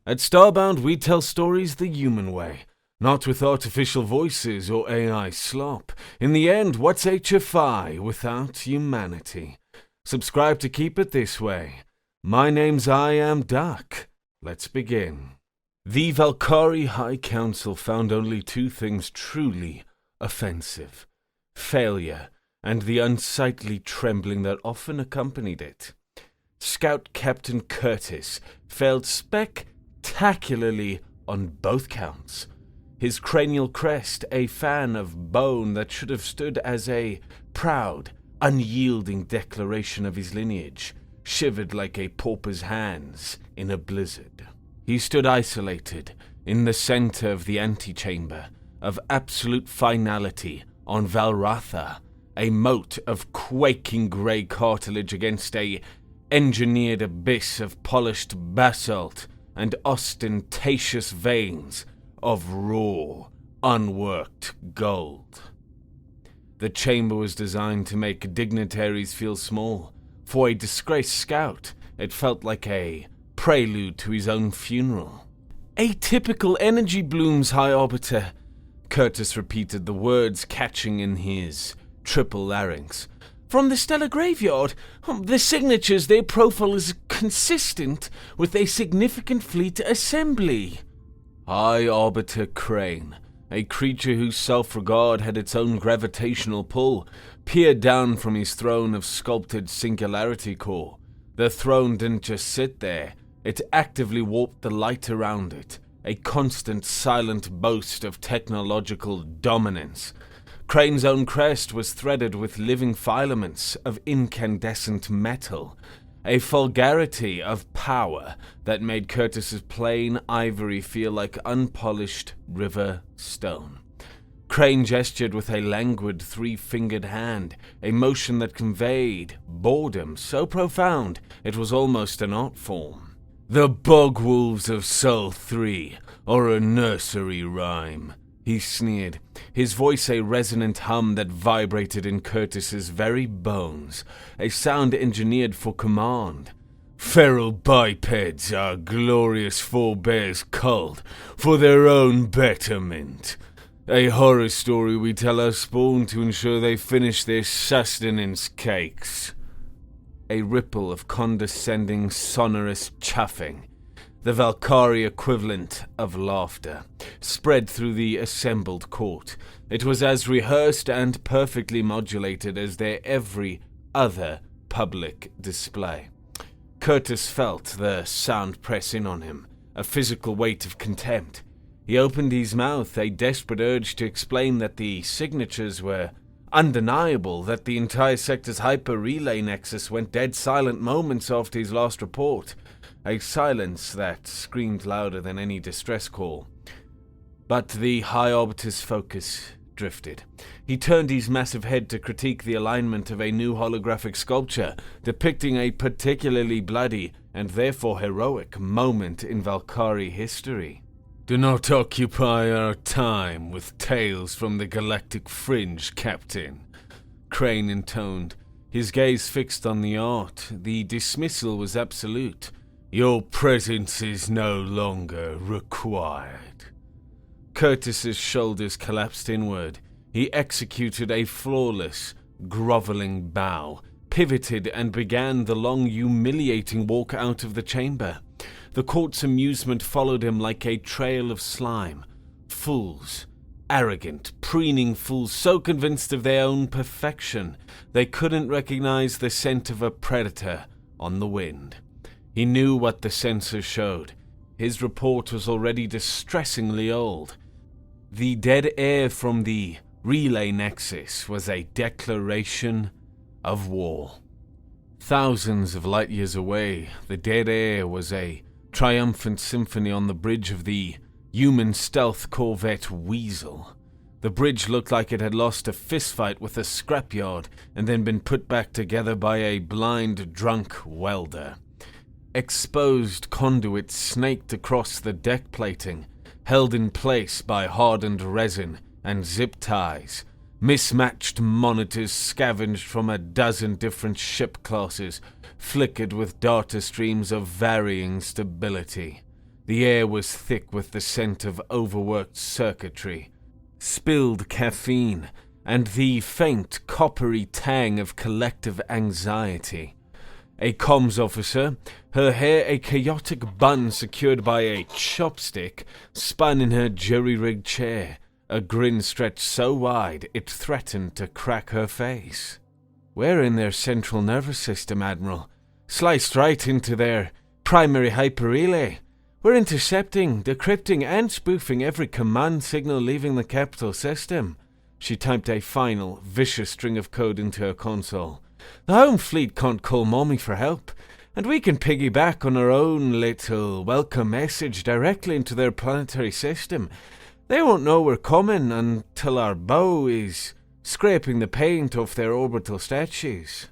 At Starbound, we tell stories the human way, not with artificial voices or AI slop. In the end, what's HFI without humanity? Subscribe to keep it this way. My name's IamDuck. Let's begin. The Valkyrie High Council found only two things truly offensive: failure and the unsightly trembling that often accompanied it. Scout Captain Curtis failed spectacularly on both counts. His cranial crest, a fan of bone that should have stood as a proud, unyielding declaration of his lineage, shivered like a pauper's hands in a blizzard. He stood isolated in the center of the antechamber of absolute finality on Valratha, a moat of quaking grey cartilage against a engineered abyss of polished basalt and ostentatious veins of raw, unworked gold. The chamber was designed to make dignitaries feel small. For a disgraced scout, it felt like a prelude to his own funeral. "Atypical energy blooms, High Arbiter," Curtis repeated, the words catching in his triple larynx. "From the stellar graveyard, the signatures, their profile is consistent with a significant fleet assembly." High Arbiter Crane, a creature whose self-regard had its own gravitational pull, peered down from his throne of sculpted singularity core. The throne didn't just sit there, it actively warped the light around it, a constant silent boast of technological dominance. Crane's own crest was threaded with living filaments of incandescent metal, a vulgarity of power that made Curtis's plain ivory feel like unpolished river stone. Crane gestured with a languid three-fingered hand, a motion that conveyed boredom so profound it was almost an art form. "The bog wolves of Sol 3 are a nursery rhyme," he sneered, his voice a resonant hum that vibrated in Curtis's very bones, a sound engineered for command. "Feral bipeds are glorious forebears culled for their own betterment. A horror story we tell our spawn to ensure they finish their sustenance cakes." A ripple of condescending, sonorous chuffing, the Valkyrie equivalent of laughter, spread through the assembled court. It was as rehearsed and perfectly modulated as their every other public display. Curtis felt the sound press in on him, a physical weight of contempt. He opened his mouth, a desperate urge to explain that the signatures were undeniable, that the entire sector's hyper-relay nexus went dead silent moments after his last report, a silence that screamed louder than any distress call. But the High Arbiter's focus drifted. He turned his massive head to critique the alignment of a new holographic sculpture, depicting a particularly bloody and therefore heroic moment in Valkyrie history. "Do not occupy our time with tales from the galactic fringe, Captain," Crane intoned, his gaze fixed on the art. The dismissal was absolute. "Your presence is no longer required." Curtis's shoulders collapsed inward. He executed a flawless, groveling bow, pivoted and began the long, humiliating walk out of the chamber. The court's amusement followed him like a trail of slime. Fools, arrogant, preening fools, so convinced of their own perfection they couldn't recognize the scent of a predator on the wind. He knew what the sensors showed. His report was already distressingly old. The dead air from the relay nexus was a declaration of war. Thousands of light years away, the dead air was a triumphant symphony on the bridge of the human stealth corvette Weasel. The bridge looked like it had lost a fistfight with a scrapyard and then been put back together by a blind, drunk welder. Exposed conduits snaked across the deck plating, held in place by hardened resin and zip ties. Mismatched monitors scavenged from a dozen different ship classes, flickered with data streams of varying stability. The air was thick with the scent of overworked circuitry, spilled caffeine, and the faint, coppery tang of collective anxiety. A comms officer, her hair a chaotic bun secured by a chopstick, spun in her jury-rigged chair, a grin stretched so wide it threatened to crack her face. "We're in their central nervous system, Admiral. Sliced right into their primary hyperrelay. We're intercepting, decrypting, and spoofing every command signal leaving the capital system." She typed a final, vicious string of code into her console. "The home fleet can't call Mommy for help, and we can piggyback on our own little welcome message directly into their planetary system. They won't know we're coming until our bow is scraping the paint off their orbital statues."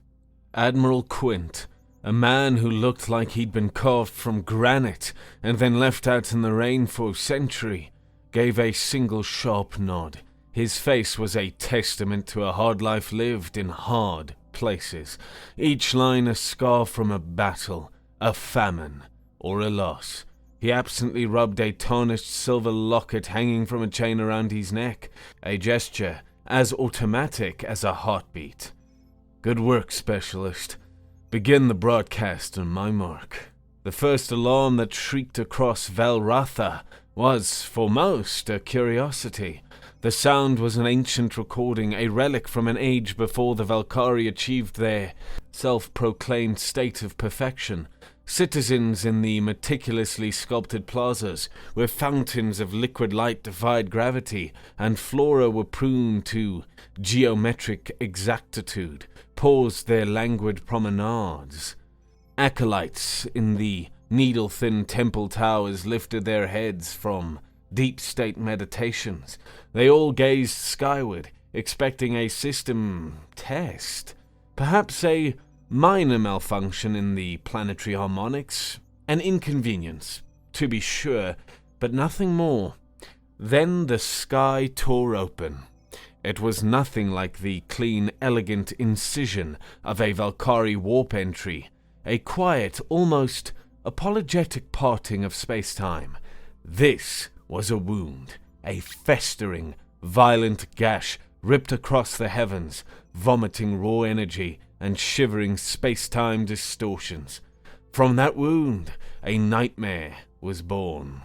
Admiral Quint, a man who looked like he'd been carved from granite and then left out in the rain for a century, gave a single sharp nod. His face was a testament to a hard life lived in hard places, each line a scar from a battle, a famine, or a loss. He absently rubbed a tarnished silver locket hanging from a chain around his neck, a gesture as automatic as a heartbeat. "Good work, Specialist. Begin the broadcast on my mark." The first alarm that shrieked across Valratha was, for most, a curiosity. The sound was an ancient recording, a relic from an age before the Valkyrie achieved their self-proclaimed state of perfection. Citizens in the meticulously sculpted plazas, where fountains of liquid light defied gravity, and flora were pruned to geometric exactitude, paused their languid promenades. Acolytes in the needle-thin temple towers lifted their heads from deep-state meditations. They all gazed skyward, expecting a system test, perhaps a minor malfunction in the planetary harmonics, an inconvenience, to be sure, but nothing more. Then the sky tore open. It was nothing like the clean, elegant incision of a Valkyrie warp entry, a quiet, almost apologetic parting of space-time. This was a wound, a festering, violent gash ripped across the heavens, vomiting raw energy and shivering space-time distortions. From that wound, a nightmare was born.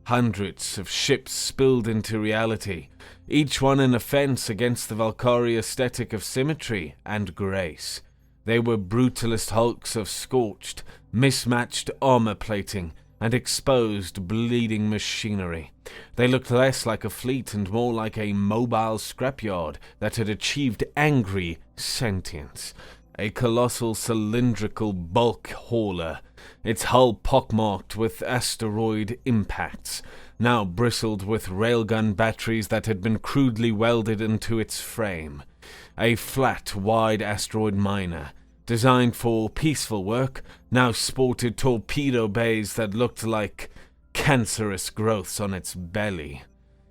Hundreds of ships spilled into reality, each one an offense against the Valkyrie aesthetic of symmetry and grace. They were brutalist hulks of scorched, mismatched armor plating and exposed, bleeding machinery. They looked less like a fleet and more like a mobile scrapyard that had achieved angry sentience. A colossal cylindrical bulk hauler, its hull pockmarked with asteroid impacts, now bristled with railgun batteries that had been crudely welded into its frame. A flat, wide asteroid miner, designed for peaceful work, now sported torpedo bays that looked like cancerous growths on its belly.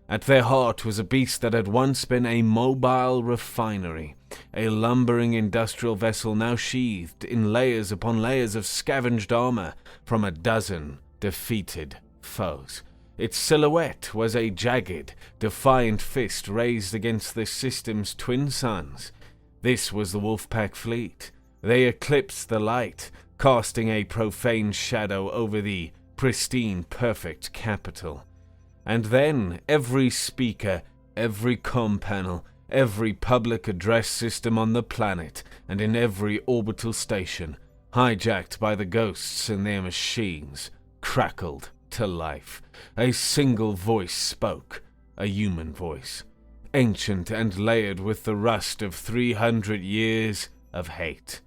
At their heart was a beast that had once been a mobile refinery, a lumbering industrial vessel now sheathed in layers upon layers of scavenged armor from a dozen defeated foes. Its silhouette was a jagged, defiant fist raised against the system's twin suns. This was the Wolfpack fleet. They eclipsed the light, casting a profane shadow over the pristine, perfect capital. And then every speaker, every comm panel, every public address system on the planet, and in every orbital station, hijacked by the ghosts in their machines, crackled to life. A single voice spoke, a human voice, ancient and layered with the rust of 300 years of hate.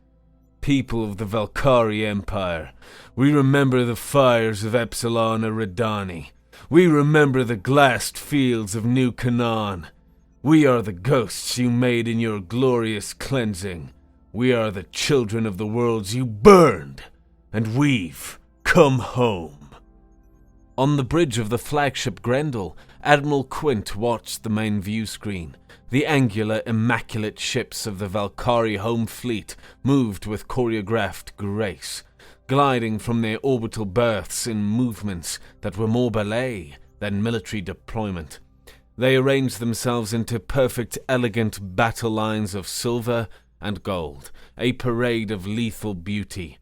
People of the Valkyrie Empire, we remember the fires of Epsilon Eridani. We remember the glassed fields of New Canaan. We are the ghosts you made in your glorious cleansing. We are the children of the worlds you burned, and we've come home. On the bridge of the flagship Grendel, Admiral Quint watched the main view screen. The angular, immaculate ships of the Valkyrie home fleet moved with choreographed grace. gliding from their orbital berths in movements that were more ballet than military deployment. They arranged themselves into perfect, elegant battle lines of silver and gold, a parade of lethal beauty.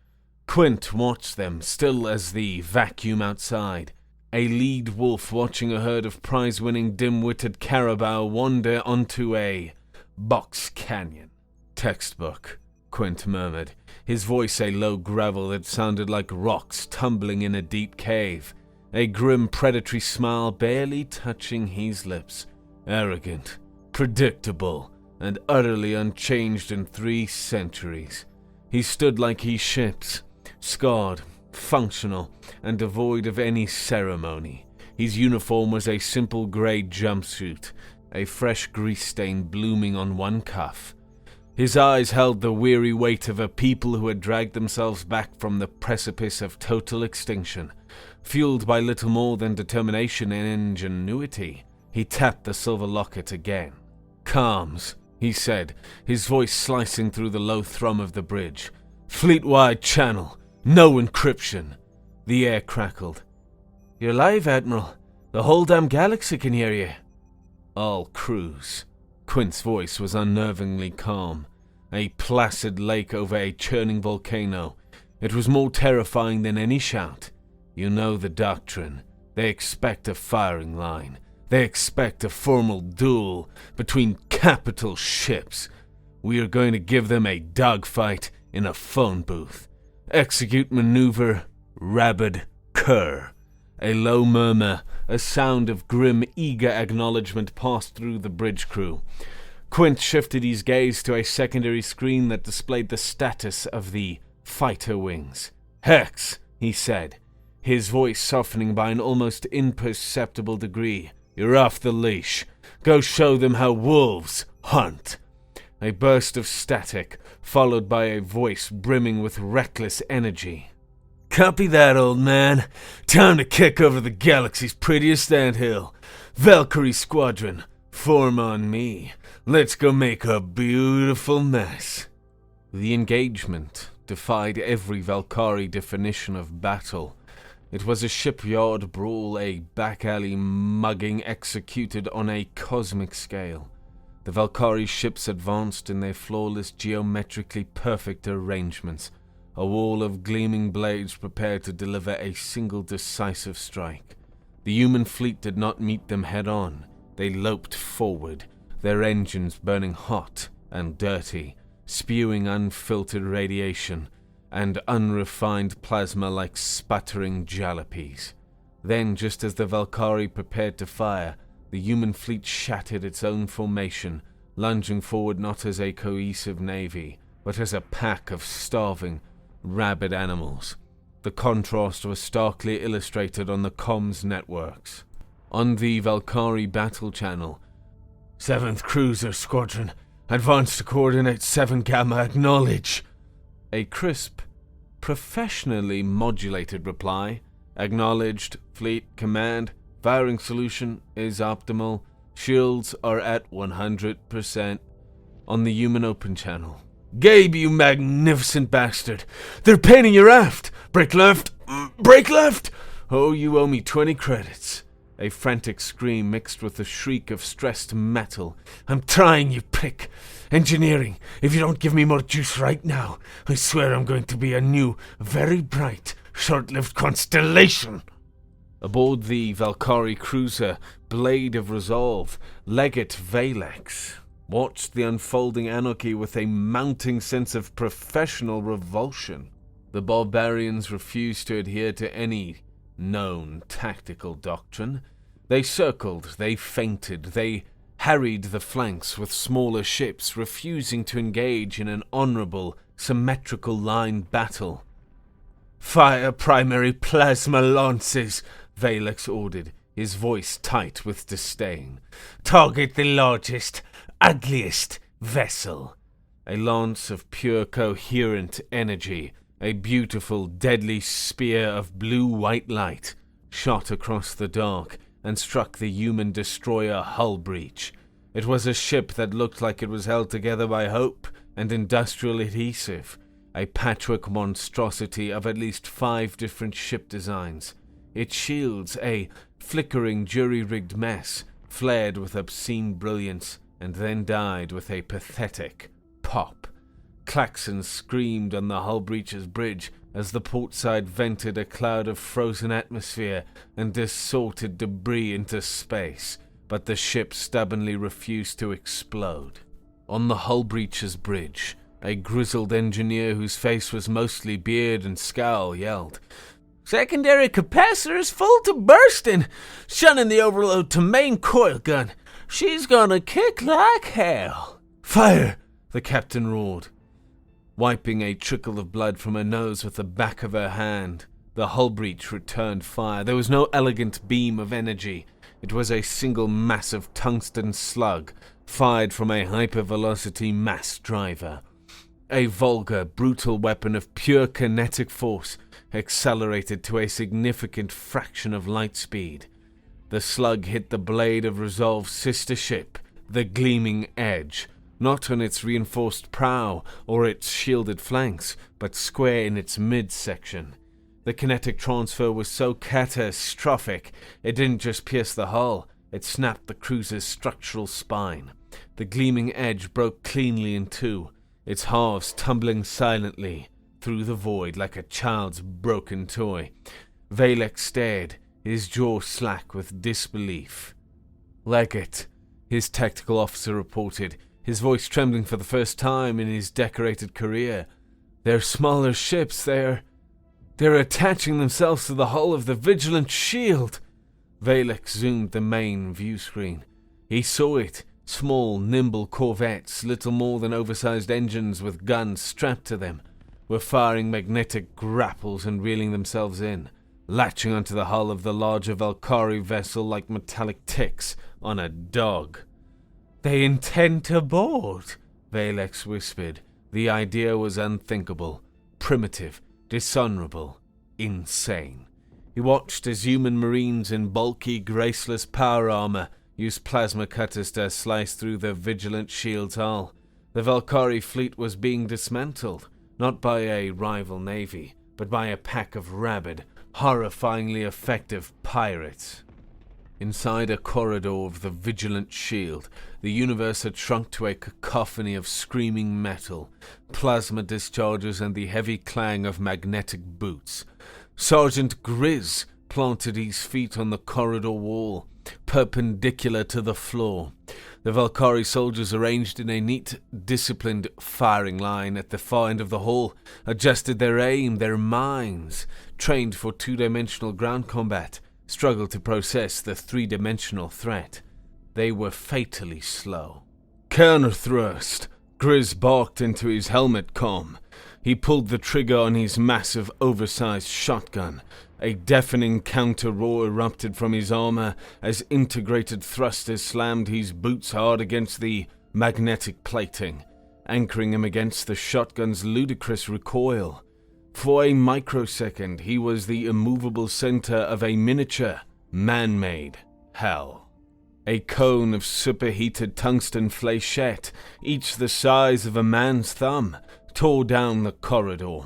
Quint watched them, still as the vacuum outside, a lead wolf watching a herd of prize-winning dim-witted carabao wander onto a box canyon. Textbook, Quint murmured, his voice a low gravel that sounded like rocks tumbling in a deep cave, a grim predatory smile barely touching his lips. Arrogant, predictable, and utterly unchanged in 3 centuries. He stood like his ships, scarred, functional, and devoid of any ceremony. His uniform was a simple grey jumpsuit, a fresh grease stain blooming on one cuff. His eyes held the weary weight of a people who had dragged themselves back from the precipice of total extinction. Fueled by little more than determination and ingenuity, he tapped the silver locket again. "Comms," he said, his voice slicing through the low thrum of the bridge. "Fleet-wide channel. No encryption." The air crackled. "You're live, Admiral. The whole damn galaxy can hear you." "All crews." Quint's voice was unnervingly calm. A placid lake over a churning volcano. It was more terrifying than any shout. "You know the doctrine. They expect a firing line. They expect a formal duel between capital ships. We are going to give them a dogfight in a phone booth. Execute maneuver Rabid Cur." A low murmur, a sound of grim, eager acknowledgement passed through the bridge crew. Quint shifted his gaze to a secondary screen that displayed the status of the fighter wings. "Hex," he said, his voice softening by an almost imperceptible degree. "You're off the leash. Go show them how wolves hunt." A burst of static, followed by a voice brimming with reckless energy. "Copy that, old man. Time to kick over the galaxy's prettiest anthill. Valkyrie Squadron, form on me. Let's go make a beautiful mess." The engagement defied every Valkyrie definition of battle. It was a shipyard brawl, a back-alley mugging executed on a cosmic scale. The Valkyrie ships advanced in their flawless, geometrically perfect arrangements, a wall of gleaming blades prepared to deliver a single decisive strike. The human fleet did not meet them head-on. They loped forward, their engines burning hot and dirty, spewing unfiltered radiation and unrefined plasma like sputtering jalopies. Then, just as the Valkyrie prepared to fire, the human fleet shattered its own formation, lunging forward not as a cohesive navy, but as a pack of starving, rabid animals. The contrast was starkly illustrated on the comms networks. On the Valkyrie battle channel, 7th Cruiser Squadron, advance to coordinate 7 Gamma, acknowledge. A crisp, professionally modulated reply. Acknowledged, Fleet Command. Firing solution is optimal. Shields are at 100%. On the human open channel. Gabe, you magnificent bastard! They're painting your aft! Break left! Break left! Oh, you owe me 20 credits. A frantic scream mixed with a shriek of stressed metal. I'm trying, you prick! Engineering, if you don't give me more juice right now, I swear I'm going to be a new, very bright, short-lived constellation! Aboard the Valkyrie cruiser, Blade of Resolve, Legate Valex watched the unfolding anarchy with a mounting sense of professional revulsion. The barbarians refused to adhere to any known tactical doctrine. They circled, they feinted, they harried the flanks with smaller ships, refusing to engage in an honorable, symmetrical line battle. Fire primary plasma lances, Valex ordered, his voice tight with disdain. Target the largest, ugliest vessel. A lance of pure coherent energy, a beautiful deadly spear of blue-white light, shot across the dark and struck the human destroyer hull breach. It was a ship that looked like it was held together by hope and industrial adhesive, a patchwork monstrosity of at least 5 different ship designs. Its shields, a flickering jury-rigged mess, flared with obscene brilliance and then died with a pathetic pop. Klaxons screamed on the hull breach's bridge as the port side vented a cloud of frozen atmosphere and distorted debris into space, but the ship stubbornly refused to explode. On the hull breach's bridge, a grizzled engineer whose face was mostly beard and scowl yelled, "Secondary capacitor's full to bursting! Shunning the overload to main coil gun! She's gonna kick like hell!" "Fire!" the captain roared, wiping a trickle of blood from her nose with the back of her hand. The hull breach returned fire. There was no elegant beam of energy. It was a single massive tungsten slug, fired from a hypervelocity mass driver. A vulgar, brutal weapon of pure kinetic force, accelerated to a significant fraction of light speed. The slug hit the blade of Resolve's sister ship, the Gleaming Edge, not on its reinforced prow or its shielded flanks, but square in its midsection. The kinetic transfer was so catastrophic, it didn't just pierce the hull, it snapped the cruiser's structural spine. The Gleaming Edge broke cleanly in two, its halves tumbling silently through the void like a child's broken toy. Valek stared, his jaw slack with disbelief. "Leggett," his tactical officer reported, his voice trembling for the first time in his decorated career. "They're smaller ships, they're attaching themselves to the hull of the Vigilant Shield." Valek zoomed the main view screen. He saw it. Small, nimble corvettes, little more than oversized engines with guns strapped to them, were firing magnetic grapples and reeling themselves in, latching onto the hull of the larger Valkyrie vessel like metallic ticks on a dog. "They intend to board," Valek whispered. The idea was unthinkable, primitive, dishonorable, insane. He watched as human marines in bulky, graceless power armor used plasma cutters to slice through the Vigilant Shield's hull. The Valkyrie fleet was being dismantled, not by a rival navy, but by a pack of rabid, horrifyingly effective pirates. Inside a corridor of the Vigilant Shield, the universe had shrunk to a cacophony of screaming metal, plasma discharges, and the heavy clang of magnetic boots. Sergeant Grizz planted his feet on the corridor wall, perpendicular to the floor. The Valkyrie soldiers, arranged in a neat, disciplined firing line at the far end of the hall, adjusted their aim, their minds, trained for two-dimensional ground combat, struggled to process the three-dimensional threat. They were fatally slow. "Counter-thrust!" Grizz barked into his helmet comm. He pulled the trigger on his massive, oversized shotgun. A deafening counter-roar erupted from his armor as integrated thrusters slammed his boots hard against the magnetic plating, anchoring him against the shotgun's ludicrous recoil. For a microsecond, he was the immovable center of a miniature, man-made hell. A cone of superheated tungsten flechette, each the size of a man's thumb, tore down the corridor.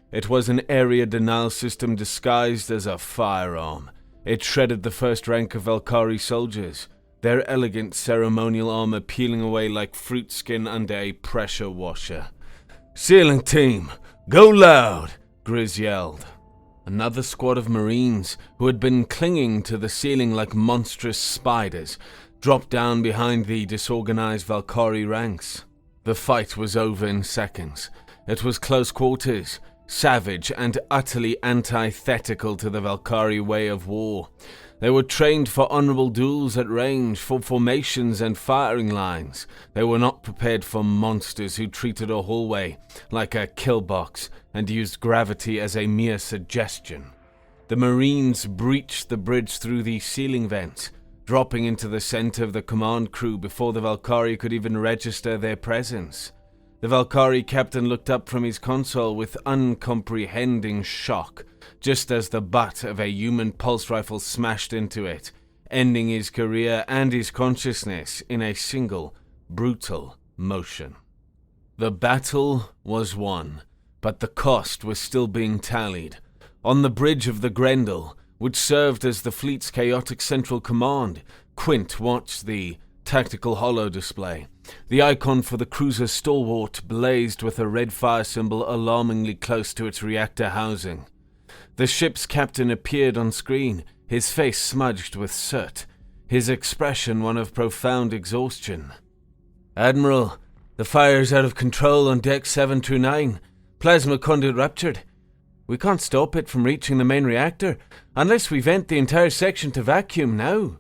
It was an area denial system disguised as a firearm. It shredded the first rank of Valkyrie soldiers, their elegant ceremonial armor peeling away like fruit skin under a pressure washer. "Sealing team, go loud!" Grizz yelled. Another squad of Marines, who had been clinging to the ceiling like monstrous spiders, dropped down behind the disorganized Valkyrie ranks. The fight was over in seconds. It was close quarters, savage and utterly antithetical to the Valkyrie way of war. They were trained for honorable duels at range, for formations and firing lines. They were not prepared for monsters who treated a hallway like a kill box and used gravity as a mere suggestion. The Marines breached the bridge through the ceiling vents, dropping into the center of the command crew before the Valkyrie could even register their presence. The Valkyrie captain looked up from his console with uncomprehending shock, just as the butt of a human pulse rifle smashed into it, ending his career and his consciousness in a single, brutal motion. The battle was won. but the cost was still being tallied. On the bridge of the Grendel, which served as the fleet's chaotic central command, Quint watched the tactical holo display. The icon for the cruiser Stalwart blazed with a red fire symbol alarmingly close to its reactor housing. The ship's captain appeared on screen, his face smudged with soot, his expression one of profound exhaustion. "Admiral, the fire's out of control on deck 7 through 9. Plasma conduit ruptured. We can't stop it from reaching the main reactor unless we vent the entire section to vacuum now."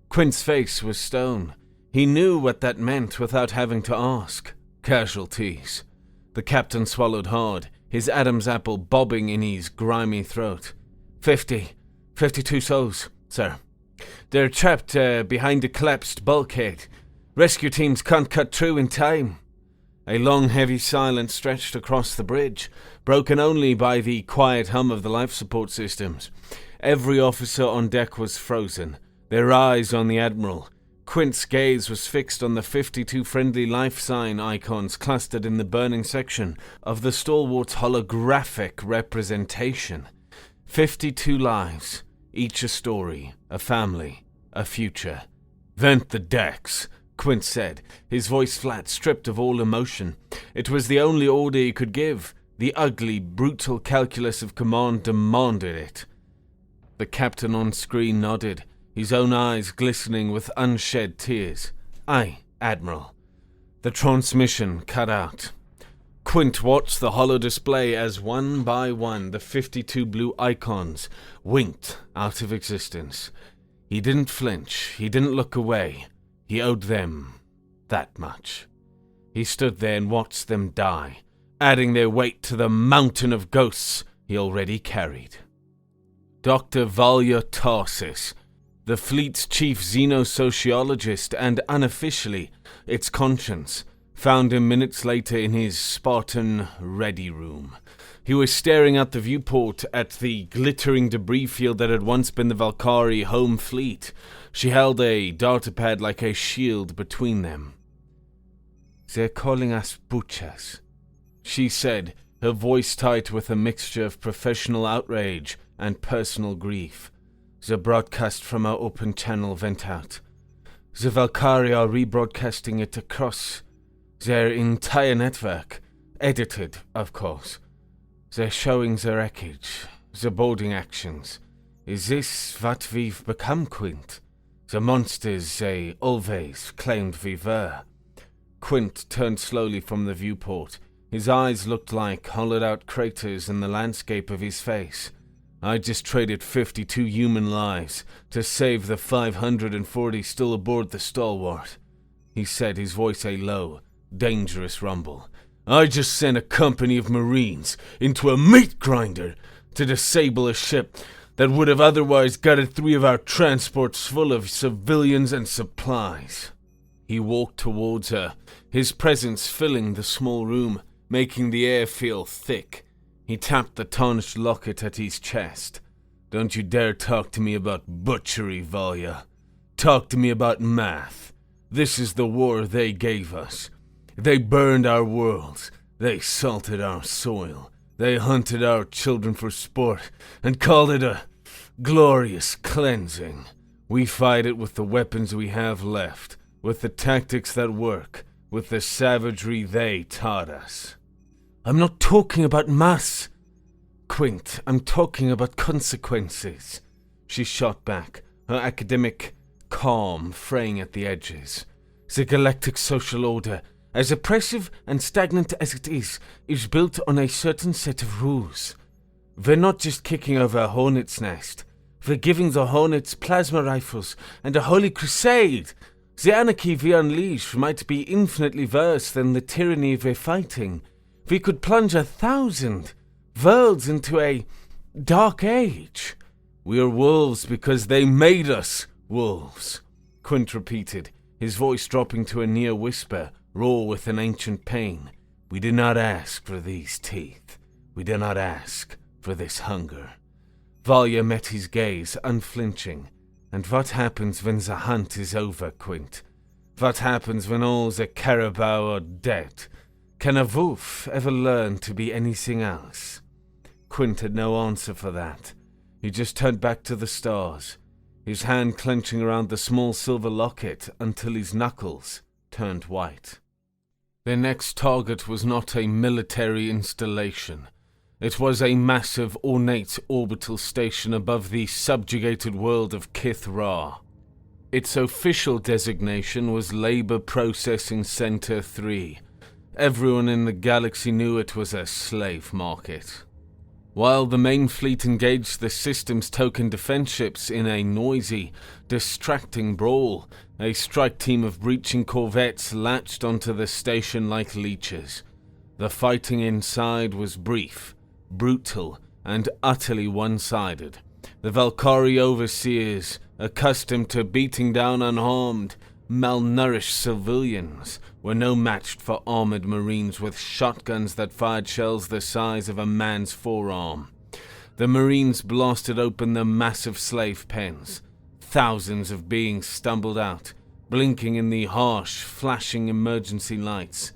Quint's face was stone. He knew what that meant without having to ask. Casualties. The captain swallowed hard, his Adam's apple bobbing in his grimy throat. 52 souls, sir. They're trapped behind a collapsed bulkhead. Rescue teams can't cut through in time. A long, heavy silence stretched across the bridge, broken only by the quiet hum of the life support systems. Every officer on deck was frozen, their eyes on the Admiral. Quint's gaze was fixed on the 52 friendly life sign icons clustered in the burning section of the Stalwart's holographic representation. 52 lives, each a story, a family, a future. "Vent the decks," Quint said, his voice flat, stripped of all emotion. It was the only order he could give. The ugly, brutal calculus of command demanded it. The captain on screen nodded, his own eyes glistening with unshed tears. "Aye, Admiral." The transmission cut out. Quint watched the holo display as one by one the 52 blue icons winked out of existence. He didn't flinch, he didn't look away. He owed them that much. He stood there and watched them die, adding their weight to the mountain of ghosts he already carried. Dr. Valya Tarsis, the fleet's chief xenosociologist and unofficially its conscience, found him minutes later in his Spartan ready room. He was staring out the viewport at the glittering debris field that had once been the Valkyrie home fleet. She held a datapad like a shield between them. "They're calling us butchers," she said, her voice tight with a mixture of professional outrage and personal grief. "The broadcast from our open channel went out. The Valkyrie are rebroadcasting it across their entire network, edited, of course. They're showing the wreckage, the boarding actions. Is this what we've become, Quint? The monsters they always claimed we were?" Quint turned slowly from the viewport. His eyes looked like hollowed-out craters in the landscape of his face. "I just traded 52 human lives to save the 540 still aboard the Stalwart," he said, his voice a low, dangerous rumble. "I just sent a company of Marines into a meat grinder to disable a ship that would have otherwise gutted 3 of our transports full of civilians and supplies." He walked towards her, his presence filling the small room, making the air feel thick. He tapped the tarnished locket at his chest. "Don't you dare talk to me about butchery, Valya. Talk to me about math. This is the war they gave us. They burned our worlds. They salted our soil. They hunted our children for sport and called it a glorious cleansing. We fight it with the weapons we have left, with the tactics that work, with the savagery they taught us." "I'm not talking about mass, Quint. I'm talking about consequences," she shot back, her academic calm fraying at the edges. "The galactic social order, as oppressive and stagnant as it is built on a certain set of rules. We're not just kicking over a hornet's nest. We're giving the hornets plasma rifles and a holy crusade. The anarchy we unleash might be infinitely worse than the tyranny we're fighting. We could plunge 1,000 worlds into a dark age. We are wolves because they made us wolves," Quint repeated, his voice dropping to a near whisper, raw with an ancient pain. "We did not ask for these teeth. We did not ask for this hunger." Valya met his gaze, unflinching. "And what happens when the hunt is over, Quint? What happens when all the carabao are dead? Can a wolf ever learn to be anything else? Quint had no answer for that. He just turned back to the stars, his hand clenching around the small silver locket until his knuckles turned white. Their next target was not a military installation. It was a massive, ornate orbital station above the subjugated world of Kith-Ra. Its official designation was Labor Processing Center 3. Everyone in the galaxy knew it was a slave market. While the main fleet engaged the system's token defense ships in a noisy, distracting brawl, a strike team of breaching corvettes latched onto the station like leeches. The fighting inside was brief, brutal, and utterly one-sided. The Valkyrie overseers, accustomed to beating down unharmed, malnourished civilians, were no match for armored marines with shotguns that fired shells the size of a man's forearm. The marines blasted open the massive slave pens. Thousands of beings stumbled out, blinking in the harsh, flashing emergency lights.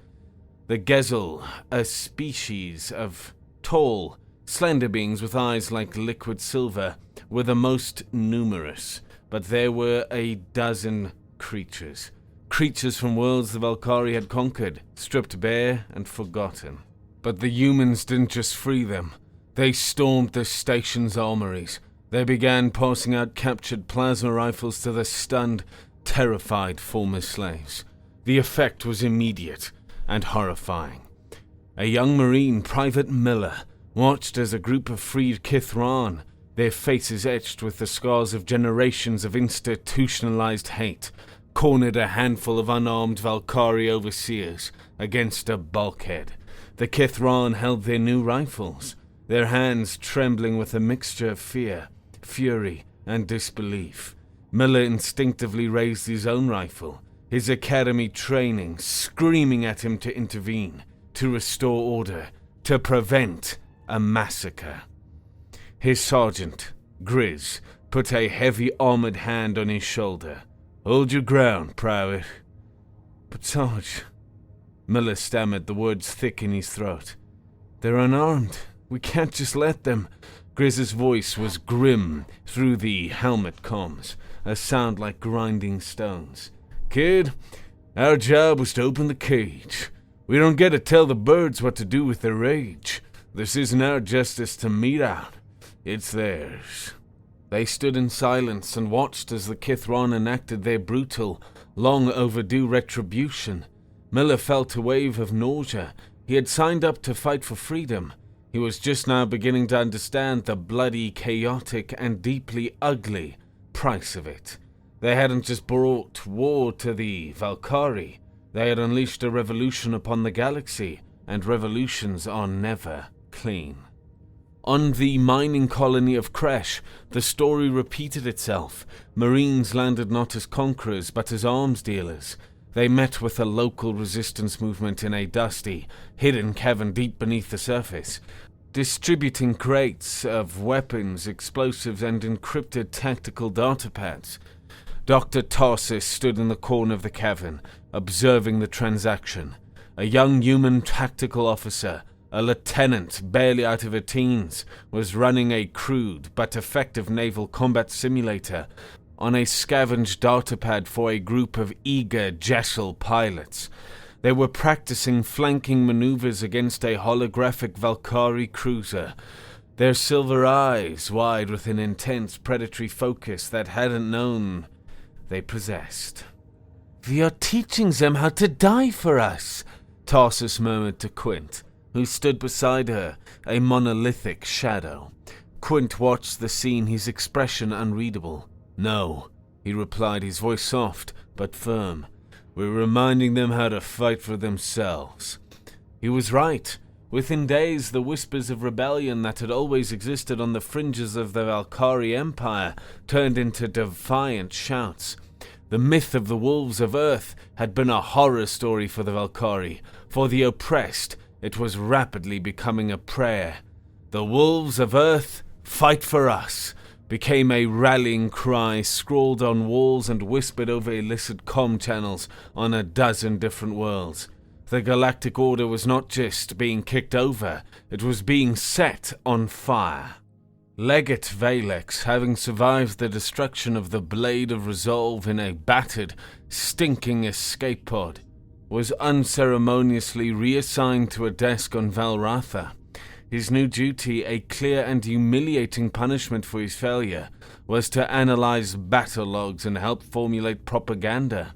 The Gezel, a species of tall, slender beings with eyes like liquid silver, were the most numerous, but there were a dozen creatures. Creatures from worlds the Valkyrie had conquered, stripped bare and forgotten. But the humans didn't just free them. They stormed the station's armories. They began passing out captured plasma rifles to the stunned, terrified former slaves. The effect was immediate and horrifying. A young Marine, Private Miller, watched as a group of freed Kithran, their faces etched with the scars of generations of institutionalized hate, cornered a handful of unarmed Valkyrie overseers against a bulkhead. The Kithran held their new rifles, their hands trembling with a mixture of fear, fury, and disbelief. Miller instinctively raised his own rifle, his academy training screaming at him to intervene, to restore order, to prevent a massacre. His sergeant, Grizz, put a heavy armored hand on his shoulder. "Hold your ground, Private." "But Sarge," Miller stammered, the words thick in his throat. "They're unarmed. We can't just let them." Grizz's voice was grim through the helmet comms, a sound like grinding stones. "Kid, our job was to open the cage. We don't get to tell the birds what to do with their rage. This isn't our justice to mete out. It's theirs." They stood in silence and watched as the Kithran enacted their brutal, long overdue retribution. Miller felt a wave of nausea. He had signed up to fight for freedom. He was just now beginning to understand the bloody, chaotic, and deeply ugly price of it. They hadn't just brought war to the Valkyrie. They had unleashed a revolution upon the galaxy, and revolutions are never clean. On the mining colony of Kresh, the story repeated itself. Marines landed not as conquerors, but as arms dealers. They met with a local resistance movement in a dusty, hidden cavern deep beneath the surface, distributing crates of weapons, explosives, and encrypted tactical datapads. Dr. Tarsus stood in the corner of the cavern, observing the transaction. A young human tactical officer, a lieutenant barely out of her teens, was running a crude but effective naval combat simulator on a scavenged datapad for a group of eager Jessel pilots. They were practicing flanking maneuvers against a holographic Valkyrie cruiser, their silver eyes wide with an intense predatory focus that hadn't known they possessed. "We are teaching them how to die for us," Tarsus murmured to Quint, who stood beside her, a monolithic shadow. Quint watched the scene, his expression unreadable. "No," he replied, his voice soft but firm. "We're reminding them how to fight for themselves." He was right. Within days, the whispers of rebellion that had always existed on the fringes of the Valkyrie Empire turned into defiant shouts. The myth of the Wolves of Earth had been a horror story for the Valkyrie. For the oppressed, it was rapidly becoming a prayer. "The Wolves of Earth, fight for us," became a rallying cry scrawled on walls and whispered over illicit comm channels on a dozen different worlds. The galactic order was not just being kicked over, it was being set on fire. Legate Valex, having survived the destruction of the Blade of Resolve in a battered, stinking escape pod, was unceremoniously reassigned to a desk on Valratha. His new duty, a clear and humiliating punishment for his failure, was to analyze battle logs and help formulate propaganda.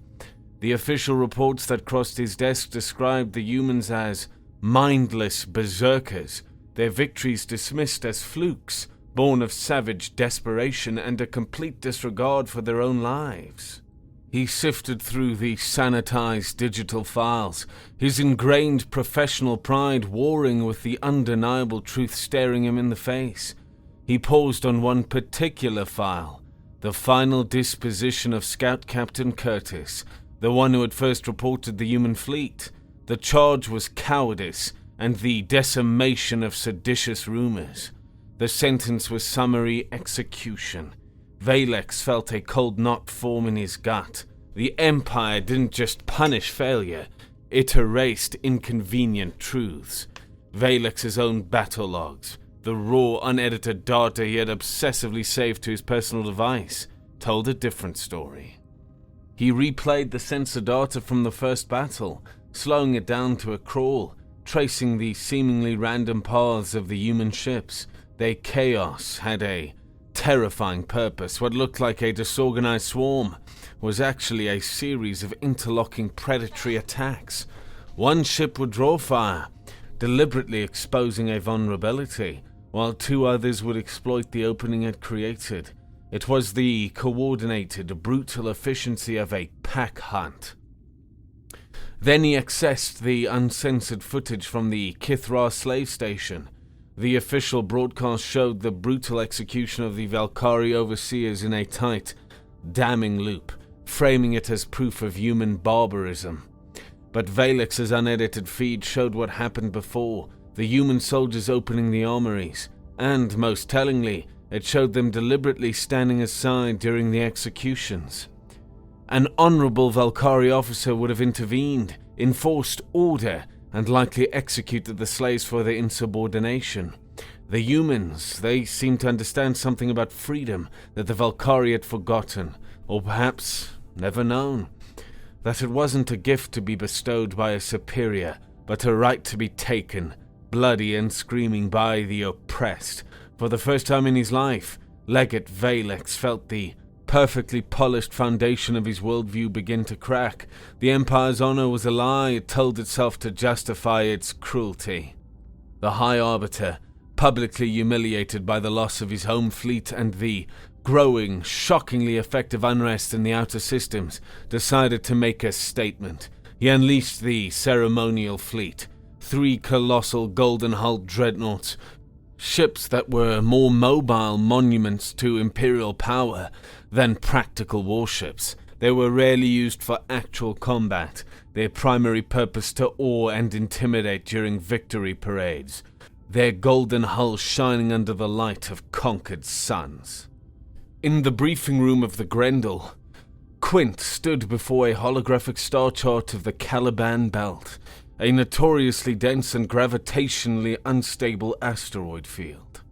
The official reports that crossed his desk described the humans as mindless berserkers, their victories dismissed as flukes, born of savage desperation and a complete disregard for their own lives. He sifted through the sanitized digital files, his ingrained professional pride warring with the undeniable truth staring him in the face. He paused on one particular file, the final disposition of Scout Captain Curtis, the one who had first reported the human fleet. The charge was cowardice and the decimation of seditious rumors. The sentence was summary execution. Valex felt a cold knot form in his gut. The Empire didn't just punish failure, it erased inconvenient truths. Valex's own battle logs, the raw, unedited data he had obsessively saved to his personal device, told a different story. He replayed the sensor data from the first battle, slowing it down to a crawl, tracing the seemingly random paths of the human ships. Their chaos had a terrifying purpose. What looked like a disorganized swarm was actually a series of interlocking predatory attacks. One ship would draw fire, deliberately exposing a vulnerability, while two others would exploit the opening it created. It was the coordinated, brutal efficiency of a pack hunt. Then he accessed the uncensored footage from the Kithra slave station. The official broadcast showed the brutal execution of the Valkyrie overseers in a tight, damning loop, framing it as proof of human barbarism. But Valex's unedited feed showed what happened before, the human soldiers opening the armories, and, most tellingly, it showed them deliberately standing aside during the executions. An honorable Valkyrie officer would have intervened, enforced order, and likely executed the slaves for their insubordination. The humans, they seemed to understand something about freedom that the Valkyrie had forgotten, or perhaps never known. That it wasn't a gift to be bestowed by a superior, but a right to be taken, bloody and screaming by the oppressed. For the first time in his life, Legate Valex felt the perfectly polished foundation of his worldview begin to crack. The Empire's honor was a lie. It told itself to justify its cruelty. The High Arbiter, publicly humiliated by the loss of his home fleet and the growing, shockingly effective unrest in the outer systems, decided to make a statement. He unleashed the ceremonial fleet, 3 colossal golden-hulled dreadnoughts, ships that were more mobile monuments to imperial power than practical warships. They were rarely used for actual combat, their primary purpose to awe and intimidate during victory parades, their golden hulls shining under the light of conquered suns. In the briefing room of the Grendel, Quint stood before a holographic star chart of the Caliban Belt, a notoriously dense and gravitationally unstable asteroid field.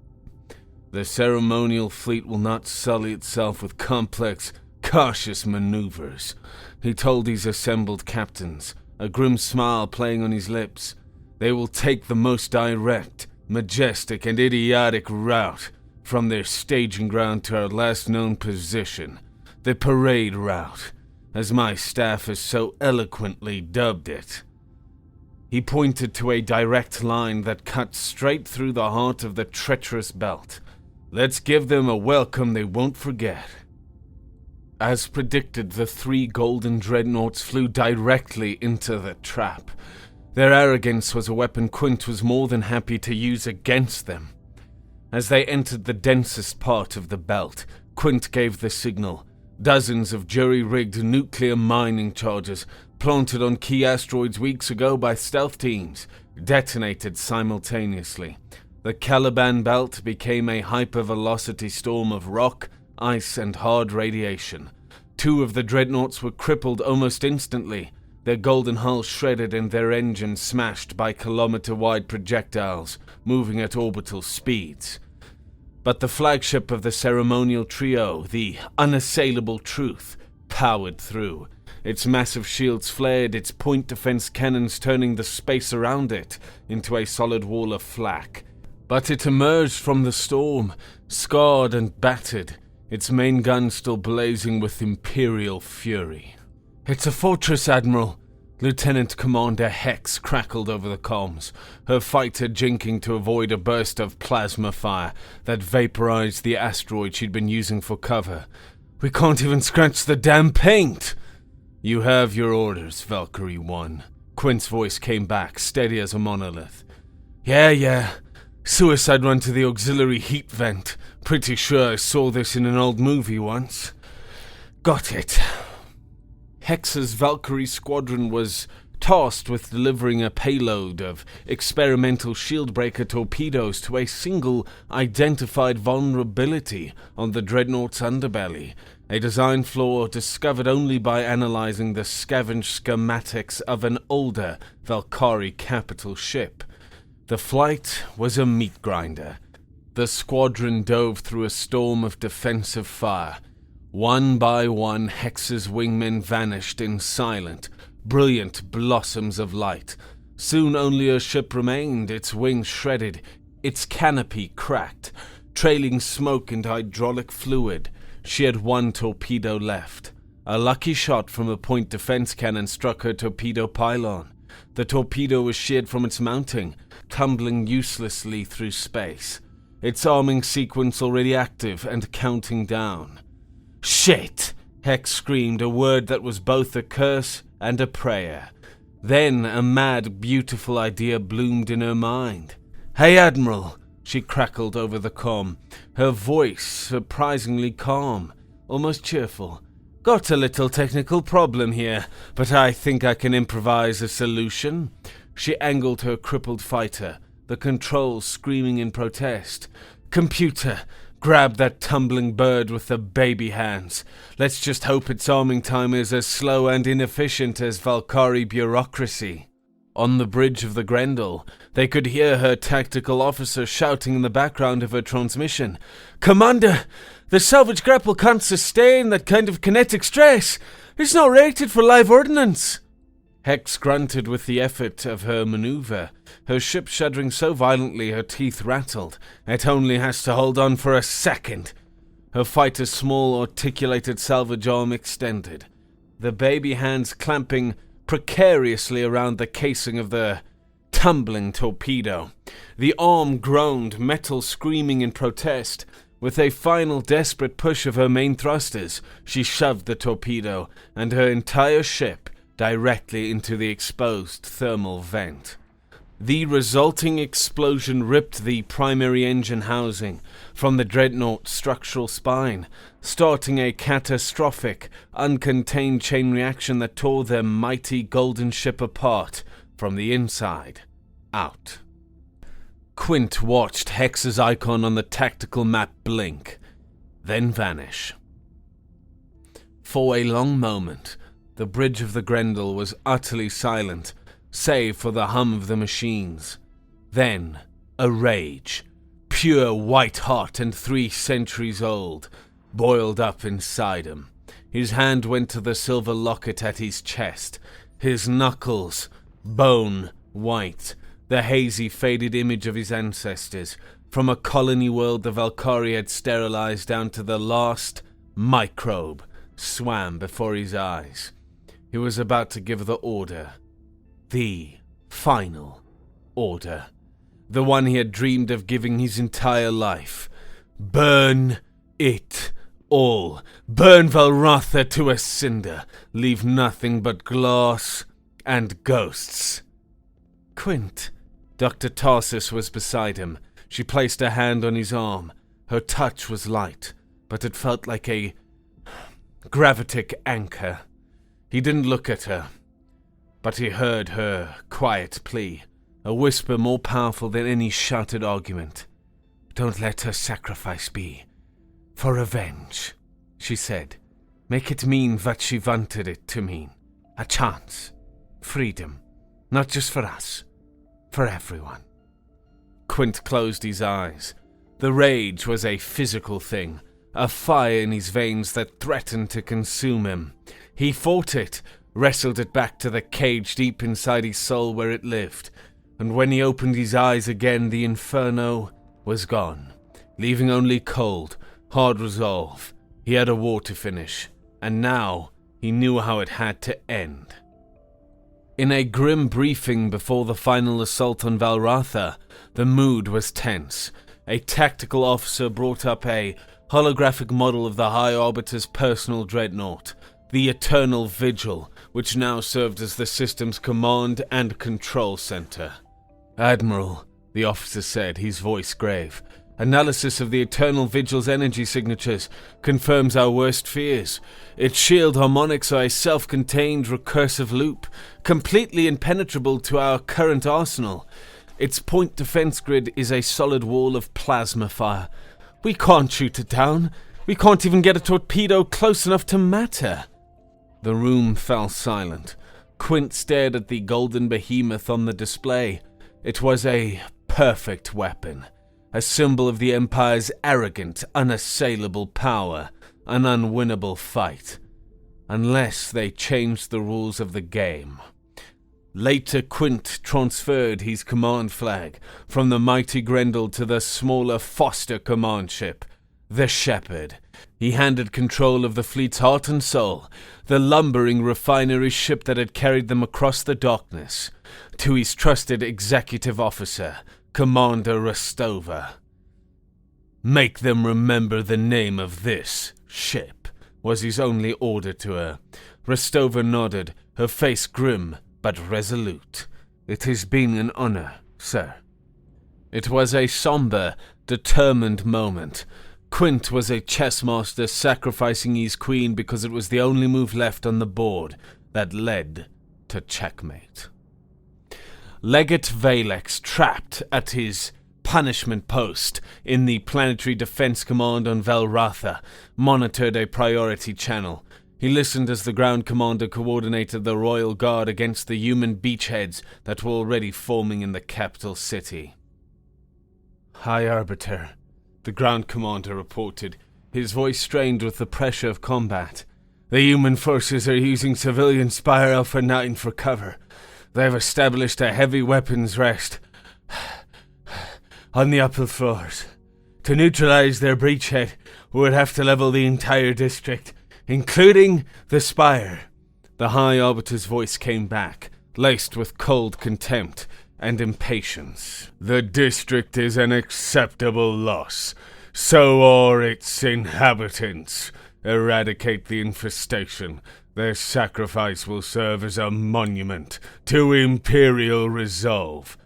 The ceremonial fleet will not sully itself with complex, cautious maneuvers, he told his assembled captains, a grim smile playing on his lips. They will take the most direct, majestic, and idiotic route from their staging ground to our last known position, the parade route, as my staff has so eloquently dubbed it. He pointed to a direct line that cut straight through the heart of the treacherous belt. Let's give them a welcome they won't forget. As predicted, the 3 golden dreadnoughts flew directly into the trap. Their arrogance was a weapon Quint was more than happy to use against them. As they entered the densest part of the belt, Quint gave the signal. Dozens of jury-rigged nuclear mining charges, planted on key asteroids weeks ago by stealth teams, detonated simultaneously. The Caliban Belt became a hypervelocity storm of rock, ice, and hard radiation. 2 of the dreadnoughts were crippled almost instantly. their golden hulls shredded and their engines smashed by kilometer-wide projectiles moving at orbital speeds. But the flagship of the ceremonial trio, the unassailable Truth, powered through. Its massive shields flared, its point defense cannons turning the space around it into a solid wall of flak. But it emerged from the storm, scarred and battered, its main gun still blazing with imperial fury. "It's a fortress, Admiral," Lieutenant Commander Hex crackled over the comms, her fighter jinking to avoid a burst of plasma fire that vaporized the asteroid she'd been using for cover. "We can't even scratch the damn paint!" "You have your orders, Valkyrie 1. Quint's voice came back, steady as a monolith. Yeah. Suicide run to the auxiliary heat vent. Pretty sure I saw this in an old movie once. Got it." Hex's Valkyrie squadron was tasked with delivering a payload of experimental shieldbreaker torpedoes to a single identified vulnerability on the Dreadnought's underbelly, a design flaw discovered only by analyzing the scavenged schematics of an older Valkyrie capital ship. The flight was a meat grinder. The squadron dove through a storm of defensive fire. One by one, Hex's wingmen vanished in silent, brilliant blossoms of light. Soon only her ship remained, its wings shredded, its canopy cracked, trailing smoke and hydraulic fluid. She had one torpedo left. A lucky shot from a point defense cannon struck her torpedo pylon. The torpedo was sheared from its mounting, tumbling uselessly through space, its arming sequence already active and counting down. "Shit!" Hex screamed, a word that was both a curse and a prayer. Then a mad, beautiful idea bloomed in her mind. "Hey, Admiral," she crackled over the comm, her voice surprisingly calm, almost cheerful. "Got a little technical problem here, but I think I can improvise a solution." She angled her crippled fighter, the controls screaming in protest. "Computer, grab that tumbling bird with the baby hands. Let's just hope its arming time is as slow and inefficient as Valkyrie bureaucracy." On the bridge of the Grendel, they could hear her tactical officer shouting in the background of her transmission. "Commander, the salvage grapple can't sustain that kind of kinetic stress. It's not rated for live ordnance." Hex grunted with the effort of her maneuver, her ship shuddering so violently her teeth rattled. "It only has to hold on for a second." Her fighter's small, articulated salvage arm extended, the baby hands clamping precariously around the casing of the tumbling torpedo. The arm groaned, metal screaming in protest. With a final desperate push of her main thrusters, she shoved the torpedo and her entire ship directly into the exposed thermal vent. The resulting explosion ripped the primary engine housing from the Dreadnought's structural spine, starting a catastrophic, uncontained chain reaction that tore their mighty golden ship apart from the inside out. Quint watched Hex's icon on the tactical map blink, then vanish. For a long moment, the bridge of the Grendel was utterly silent, save for the hum of the machines. Then, a rage, pure white hot and 3 centuries old, boiled up inside him. His hand went to the silver locket at his chest, his knuckles, bone white, the hazy, faded image of his ancestors, from a colony world the Valkyrie had sterilized down to the last microbe, swam before his eyes. He was about to give the order. The final order. The one he had dreamed of giving his entire life. Burn it all. Burn Valratha to a cinder. Leave nothing but glass and ghosts. "Quint." Dr. Tarsus was beside him. She placed a hand on his arm. Her touch was light, but it felt like a gravitic anchor. He didn't look at her, but he heard her quiet plea, a whisper more powerful than any shouted argument. "Don't let her sacrifice be for revenge," she said. "Make it mean what she wanted it to mean. A chance Freedom. Not just for us. For everyone. Quint closed his eyes. The rage was a physical thing, a fire in his veins that threatened to consume him. He fought it, wrestled it back to the cage deep inside his soul where it lived, and when he opened his eyes again, the inferno was gone, leaving only cold, hard resolve. He had a war to finish, and now he knew how it had to end. In a grim briefing before the final assault on Valratha, the mood was tense. A tactical officer brought up a holographic model of the High Arbiter's personal dreadnought, the Eternal Vigil, which now served as the system's command and control center. "Admiral," the officer said, his voice grave, "analysis of the Eternal Vigil's energy signatures confirms our worst fears. Its shield harmonics are a self-contained recursive loop, completely impenetrable to our current arsenal. Its point defense grid is a solid wall of plasma fire. We can't shoot it down. We can't even get a torpedo close enough to matter." The room fell silent. Quint stared at the golden behemoth on the display. It was a perfect weapon, a symbol of the Empire's arrogant, unassailable power, an unwinnable fight, unless they changed the rules of the game. Later, Quint transferred his command flag from the mighty Grendel to the smaller Foster command ship, the Shepherd. He handed control of the fleet's heart and soul, the lumbering refinery ship that had carried them across the darkness, to his trusted executive officer, Commander Rostova. "Make them remember the name of this ship," was his only order to her. Rostova nodded, her face grim but resolute. "It has been an honor, sir." It was a somber, determined moment. Quint was a chess master sacrificing his queen because it was the only move left on the board that led to checkmate. Legate Valex, trapped at his punishment post in the Planetary Defense Command on Valratha, monitored a priority channel. He listened as the ground commander coordinated the Royal Guard against the human beachheads that were already forming in the capital city. "High Arbiter," the ground commander reported, his voice strained with the pressure of combat. "The human forces are using civilian Spire Alpha 9 for cover. They've established a heavy weapons rest on the upper floors. To neutralize their breachhead, we would have to level the entire district, including the Spire." The High Arbiter's voice came back, laced with cold contempt and impatience. "The district is an acceptable loss. So are its inhabitants. Eradicate the infestation. Their sacrifice will serve as a monument to imperial resolve."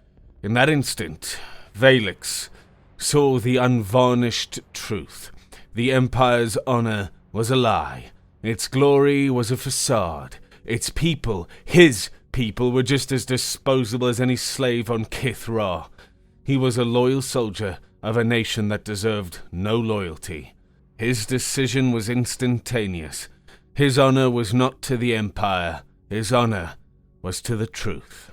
In that instant, Valix saw the unvarnished truth. The Empire's honor was a lie. Its glory was a facade. Its people, his people, were just as disposable as any slave on Kith Ra. He was a loyal soldier of a nation that deserved no loyalty. His decision was instantaneous. His honor was not to the Empire. His honor was to the truth.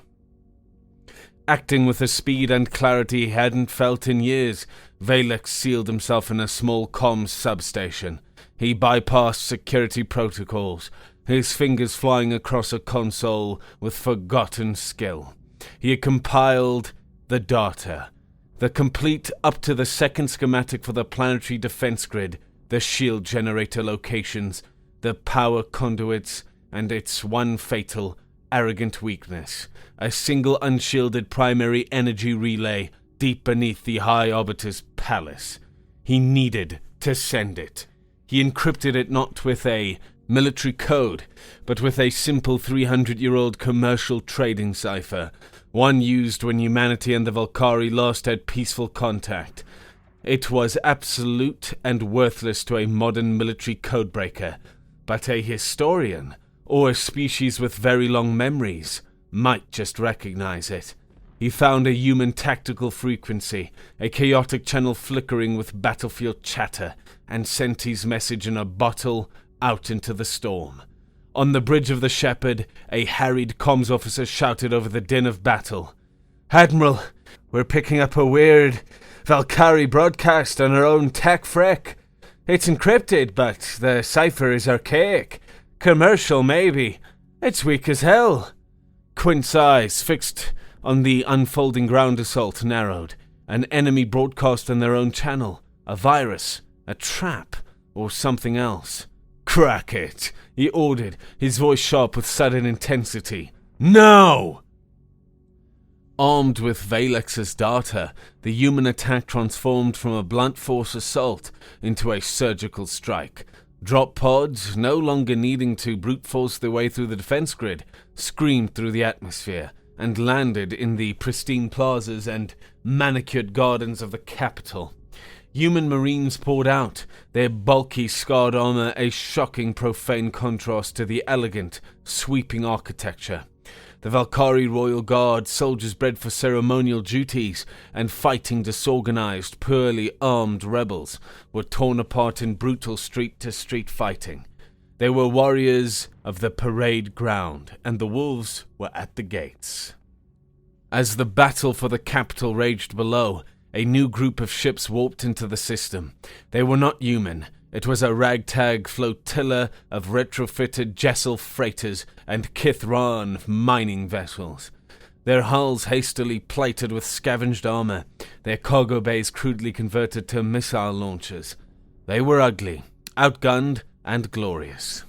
Acting with a speed and clarity he hadn't felt in years, Valex sealed himself in a small comms substation. He bypassed security protocols, his fingers flying across a console with forgotten skill. He had compiled the data, the complete up-to-the-second schematic for the planetary defense grid, the shield generator locations, the power conduits, and its one fatal, arrogant weakness, a single unshielded primary energy relay deep beneath the High Arbiter's palace. He needed to send it. He encrypted it not with a military code, but with a simple 300-year-old commercial trading cipher, one used when humanity and the Valkyrie last had peaceful contact. It was absolute and worthless to a modern military codebreaker, but a historian, or a species with very long memories, might just recognize it. He found a human tactical frequency, a chaotic channel flickering with battlefield chatter, and sent his message in a bottle out into the storm. On the bridge of the Shepherd, a harried comms officer shouted over the din of battle. "Admiral, we're picking up a weird Valkyrie broadcast on our own tech frec. It's encrypted, but the cipher is archaic. Commercial, maybe. It's weak as hell." Quint's eyes, fixed on the unfolding ground assault, narrowed. An enemy broadcast on their own channel. A virus. A trap. Or something else. "Crack it," he ordered, his voice sharp with sudden intensity. "No!" Armed with Valex's data, the human attack transformed from a blunt force assault into a surgical strike. Drop pods, no longer needing to brute force their way through the defense grid, screamed through the atmosphere and landed in the pristine plazas and manicured gardens of the capital. Human marines poured out, their bulky, scarred armor a shocking, profane contrast to the elegant, sweeping architecture. The Valkyrie Royal Guard, soldiers bred for ceremonial duties and fighting disorganized, poorly armed rebels, were torn apart in brutal street-to-street fighting. They were warriors of the parade ground, and the wolves were at the gates. As the battle for the capital raged below, a new group of ships warped into the system. They were not human. It was a ragtag flotilla of retrofitted Jessel freighters and Kithran mining vessels. Their hulls hastily plated with scavenged armor, their cargo bays crudely converted to missile launchers. They were ugly, outgunned, and glorious.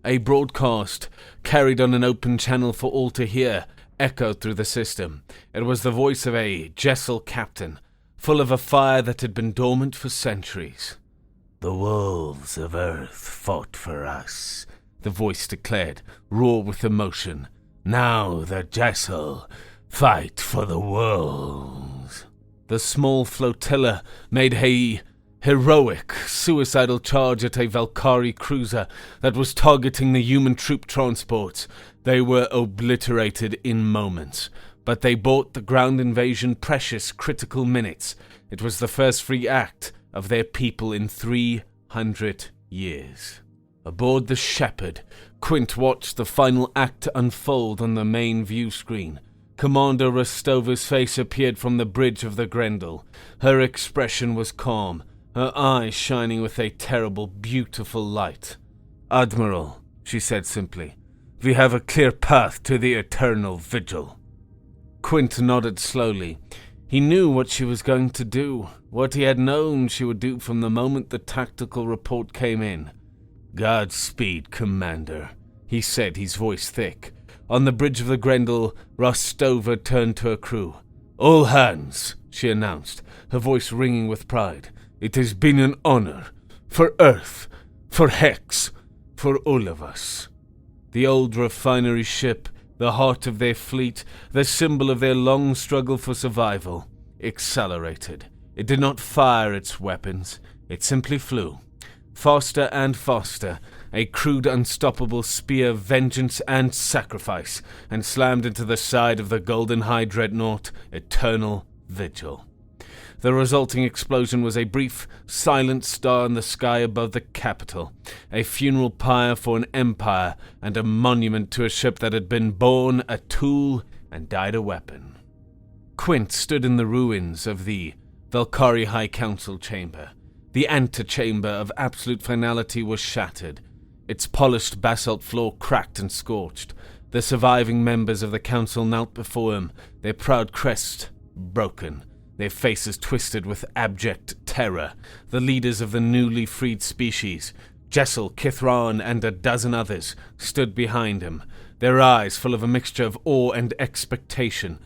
A broadcast, carried on an open channel for all to hear, echoed through the system. It was the voice of a Jessel captain, full of a fire that had been dormant for centuries. "The wolves of Earth fought for us," the voice declared, raw with emotion. "Now the Jessel fight for the wolves." The small flotilla made a heroic, suicidal charge at a Valkyrie cruiser that was targeting the human troop transports. They were obliterated in moments, but they bought the ground invasion precious, critical minutes. It was the first free act of their people in 300 years. Aboard the Shepherd, Quint watched the final act unfold on the main view screen. Commander Rostova's face appeared from the bridge of the Grendel. Her expression was calm, her eyes shining with a terrible, beautiful light. "Admiral," she said simply, "we have a clear path to the eternal vigil." Quint nodded slowly. He knew what she was going to do, what he had known she would do from the moment the tactical report came in. "Godspeed, Commander," he said, his voice thick. On the bridge of the Grendel, Rostova turned to her crew. "All hands," she announced, her voice ringing with pride. "It has been an honor. For Earth, for Hex, for all of us." The old refinery ship, the heart of their fleet, the symbol of their long struggle for survival, accelerated. It did not fire its weapons. It simply flew. Faster and faster, a crude, unstoppable spear of vengeance and sacrifice, and slammed into the side of the Golden High Dreadnought, Eternal Vigil. The resulting explosion was a brief, silent star in the sky above the capital, a funeral pyre for an empire, and a monument to a ship that had been born a tool and died a weapon. Quint stood in the ruins of the Valkyrie High Council chamber. The antechamber of absolute finality was shattered. Its polished basalt floor cracked and scorched. The surviving members of the council knelt before him, their proud crests broken, their faces twisted with abject terror. The leaders of the newly freed species, Jessel, Kithran, and a dozen others, stood behind him, their eyes full of a mixture of awe and expectation.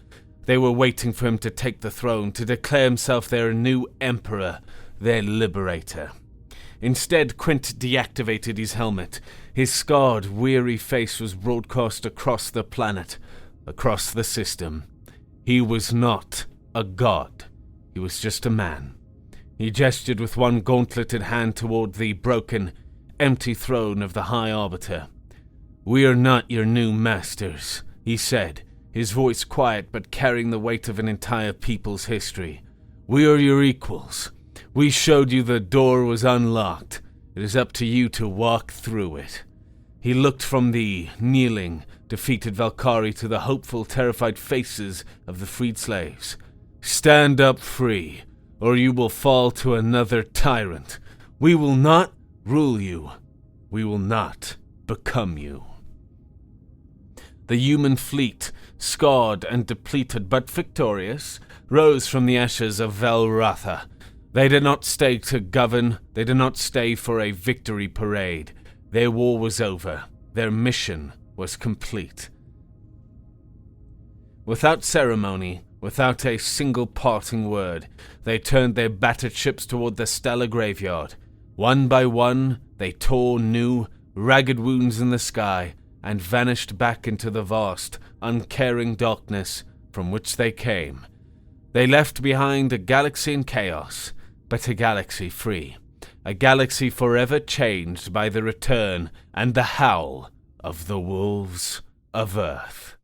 They were waiting for him to take the throne, to declare himself their new emperor, their liberator. Instead, Quint deactivated his helmet. His scarred, weary face was broadcast across the planet, across the system. He was not a god. He was just a man. He gestured with one gauntleted hand toward the broken, empty throne of the High Arbiter. "We are not your new masters," he said, his voice quiet but carrying the weight of an entire people's history. "We are your equals. We showed you the door was unlocked. It is up to you to walk through it." He looked from the kneeling, defeated Valkyrie to the hopeful, terrified faces of the freed slaves. "Stand up free, or you will fall to another tyrant. We will not rule you. We will not become you." The human fleet, scarred and depleted but victorious, rose from the ashes of Valratha. They did not stay to govern. They did not stay for a victory parade. Their war was over. Their mission was complete. Without ceremony, without a single parting word, they turned their battered ships toward the stellar graveyard. One by one, they tore new, ragged wounds in the sky and vanished back into the vast, uncaring darkness from which they came. They left behind a galaxy in chaos, but a galaxy free. A galaxy forever changed by the return and the howl of the wolves of Earth.